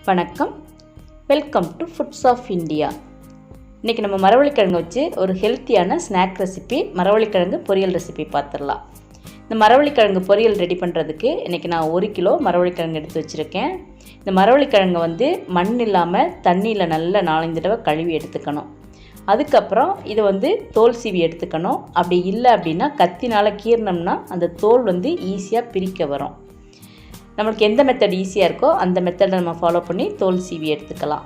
வணக்கம், welcome to foods of India. இன்றைக்கி நம்ம மரவள்ளிக்கிழங்கு வச்சு ஒரு ஹெல்த்தியான ஸ்நாக் ரெசிபி மரவள்ளிக்கிழங்கு பொரியல் ரெசிபி பார்த்துடலாம். இந்த மரவள்ளிக்கிழங்கு பொரியல் ரெடி பண்ணுறதுக்கு இன்றைக்கி நான் 1 கிலோ மரவள்ளிக்கிழங்கு எடுத்து வச்சுருக்கேன். இந்த மரவள்ளிக்கிழங்கை மண் இல்லாமல் தண்ணியில் நல்லா 4-5 தடவை கழுவி எடுத்துக்கணும். அதுக்கப்புறம் இதை தோல் சீவி எடுத்துக்கணும். அப்படி இல்லை அப்படின்னா கத்தினால் கீறினோம்னா அந்த தோல் ஈஸியாக பிரிக்க வரும். நம்மளுக்கு எந்த மெத்தட் ஈஸியாக இருக்கோ அந்த மெத்தடை நம்ம ஃபாலோ பண்ணி தோல் சீவி எடுத்துக்கலாம்.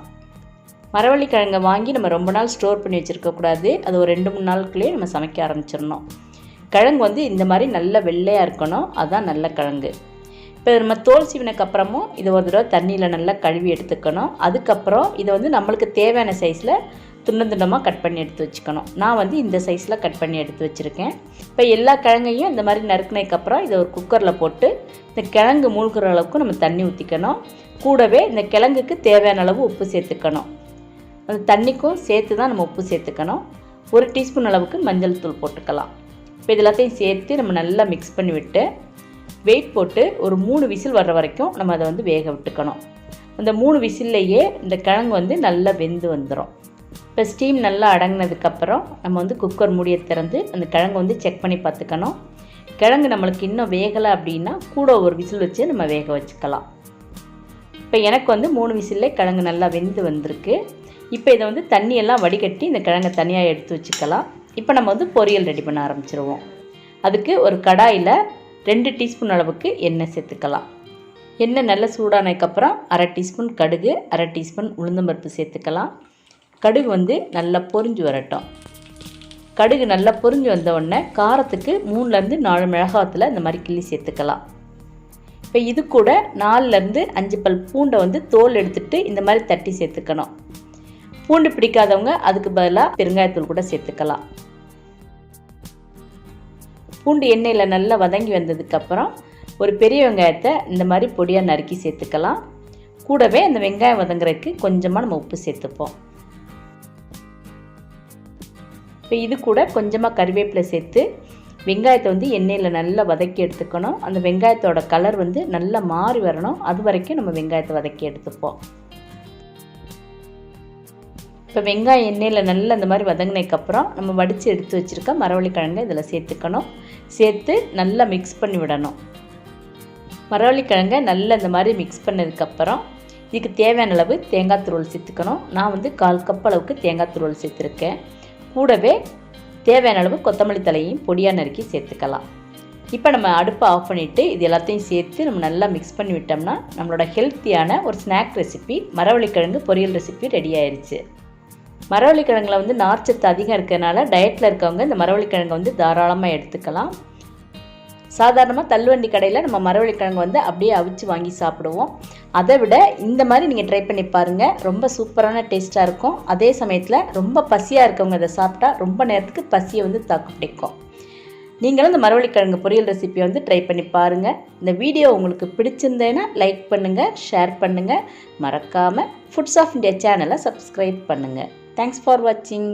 மரவள்ளிக்கிழங்கை வாங்கி நம்ம ரொம்ப நாள் ஸ்டோர் பண்ணி வச்சுருக்கக்கூடாது. அது ஒரு 2-3 நாளுக்குள்ளேயே நம்ம சமைக்க ஆரம்பிச்சிடணும். கிழங்கு இந்த மாதிரி நல்ல வெள்ளையாக இருக்கணும். அதுதான் நல்ல கிழங்கு. இப்போ நம்ம தோல் சீவினக்கப்புறமும் இதை ஒரு தடவை தண்ணியில் நல்லா கழுவி எடுத்துக்கணும். அதுக்கப்புறம் இதை நம்மளுக்கு தேவையான சைஸில் துண்டமாக கட் பண்ணி எடுத்து வச்சுக்கணும். நான் இந்த சைஸில் கட் பண்ணி எடுத்து வச்சுருக்கேன். இப்போ எல்லா கிழங்கையும் இந்த மாதிரி நறுக்கினதுக்கப்புறம் இதை ஒரு குக்கரில் போட்டு இந்த கிழங்கு மூழ்கிற அளவுக்கு நம்ம தண்ணி ஊற்றிக்கணும். கூடவே இந்த கிழங்குக்கு தேவையான அளவு உப்பு சேர்த்துக்கணும். அந்த தண்ணிக்கும் சேர்த்து தான் நம்ம உப்பு சேர்த்துக்கணும். 1 டீஸ்பூன் அளவுக்கு மஞ்சள் தூள் போட்டுக்கலாம். இப்போ இது எல்லாத்தையும் சேர்த்து நம்ம நல்லா மிக்ஸ் பண்ணி விட்டு வெயிட் போட்டு ஒரு 3 விசில் வர்ற வரைக்கும் நம்ம அதை வேக விட்டுக்கணும். அந்த 3 விசில்லையே இந்த கிழங்கு நல்லா வெந்து வந்துடும். இப்போ ஸ்டீம் நல்லா அடங்கினதுக்கப்புறம் நம்ம குக்கர் மூடியை திறந்து அந்த கிழங்கு செக் பண்ணி பார்த்துக்கணும். கிழங்கு நம்மளுக்கு இன்னும் வேகலை அப்படின்னா கூட ஒரு விசில் வச்சு நம்ம வேக வச்சுக்கலாம். இப்போ எனக்கு 3 விசில்லே கிழங்கு நல்லா வெந்து வந்திருக்கு. இப்போ இதை தண்ணியெல்லாம் வடிகட்டி இந்த கிழங்கை தனியாக எடுத்து வச்சுக்கலாம். இப்போ நம்ம பொரியல் ரெடி பண்ண ஆரம்பிச்சிருவோம். அதுக்கு ஒரு கடாயில் 2 டீஸ்பூன் அளவுக்கு எண்ணெய் சேர்த்துக்கலாம். எண்ணெய் நல்லா சூடானதுக்கப்புறம் 1/2 டீஸ்பூன் கடுகு, 1/2 டீஸ்பூன் உளுந்தம்பருப்பு சேர்த்துக்கலாம். கடுகு நல்லா பொரிஞ்சு வரட்டும். கடுகு நல்லா பொரிஞ்சு வந்த உடனே காரத்துக்கு 3-4 மிளகாத்தில் இந்த மாதிரி கிள்ளி சேர்த்துக்கலாம். இப்போ இது கூட 4-5 பல் பூண்டை தோல் எடுத்துகிட்டு இந்த மாதிரி தட்டி சேர்த்துக்கணும். பூண்டு பிடிக்காதவங்க அதுக்கு பதிலாக பெருங்காயத்தூள் கூட சேர்த்துக்கலாம். பூண்டு எண்ணெயில் நல்லா வதங்கி வந்ததுக்கப்புறம் ஒரு பெரிய வெங்காயத்தை இந்த மாதிரி பொடியாக நறுக்கி சேர்த்துக்கலாம். கூடவே அந்த வெங்காயம் வதங்குறதுக்கு கொஞ்சமாக நம்ம உப்பு சேர்த்துப்போம். இப்போ இது கூட கொஞ்சமாக கறிவேப்பிலை சேர்த்து வெங்காயத்தை எண்ணெயில் நல்லா வதக்கி எடுத்துக்கணும். அந்த வெங்காயத்தோட கலர் நல்லா மாறி வரணும். அது வரைக்கும் நம்ம வெங்காயத்தை வதக்கி எடுத்துப்போம். இப்போ வெங்காயம் எண்ணெயில் நல்லா இந்த மாதிரி வதங்கினதுக்கப்புறம் நம்ம வடித்து எடுத்து வச்சுருக்க மரவள்ளிக்கிழங்கை இதில் சேர்த்துக்கணும். சேர்த்து நல்லா மிக்ஸ் பண்ணி விடணும். மரவள்ளிக்கிழங்கை நல்லா இந்த மாதிரி மிக்ஸ் பண்ணதுக்கப்புறம் இதுக்கு தேவையான அளவு தேங்காய் துருவல் சேர்த்துக்கணும். நான் 1/4 கப் அளவுக்கு தேங்காய் துருவல் சேர்த்துருக்கேன். கூடவே தேவையான அளவு கொத்தமல்லி தலையையும் பொடியாக நறுக்கி சேர்த்துக்கலாம். இப்போ நம்ம அடுப்பை ஆஃப் பண்ணிவிட்டு இது எல்லாத்தையும் சேர்த்து நம்ம நல்லா மிக்ஸ் பண்ணி விட்டோம்னா நம்மளோட ஹெல்த்தியான ஒரு ஸ்நாக் ரெசிபி மரவள்ளிக்கிழங்கு பொரியல் ரெசிபி ரெடி ஆயிடுச்சு. மரவள்ளிக்கிழங்குல நார்ச்சத்து அதிகம் இருக்கிறதுனால டயட்டில் இருக்கவங்க இந்த மரவள்ளிக்கிழங்கை தாராளமாக எடுத்துக்கலாம். சாதாரணமாக தள்ளுவண்டி கடையில் நம்ம மரவள்ளிக்கிழங்கு அப்படியே அவிச்சு வாங்கி சாப்பிடுவோம். அதை விட இந்த மாதிரி நீங்கள் ட்ரை பண்ணி பாருங்கள். ரொம்ப சூப்பரான டேஸ்ட்டாக இருக்கும். அதே சமயத்தில் ரொம்ப பசியாக இருக்கவங்க இதை சாப்பிட்டா ரொம்ப நேரத்துக்கு பசியை தாக்கு பிடிக்கும். நீங்களும் இந்த மரவள்ளிக்கிழங்கு பொரியல் ரெசிபியை ட்ரை பண்ணி பாருங்கள். இந்த வீடியோ உங்களுக்கு பிடிச்சிருந்தேன்னா லைக் பண்ணுங்கள், ஷேர் பண்ணுங்கள். மறக்காமல் ஃபுட்ஸ் ஆஃப் இந்தியா சேனலை சப்ஸ்கிரைப் பண்ணுங்கள். தேங்க்ஸ் ஃபார் வாட்சிங்.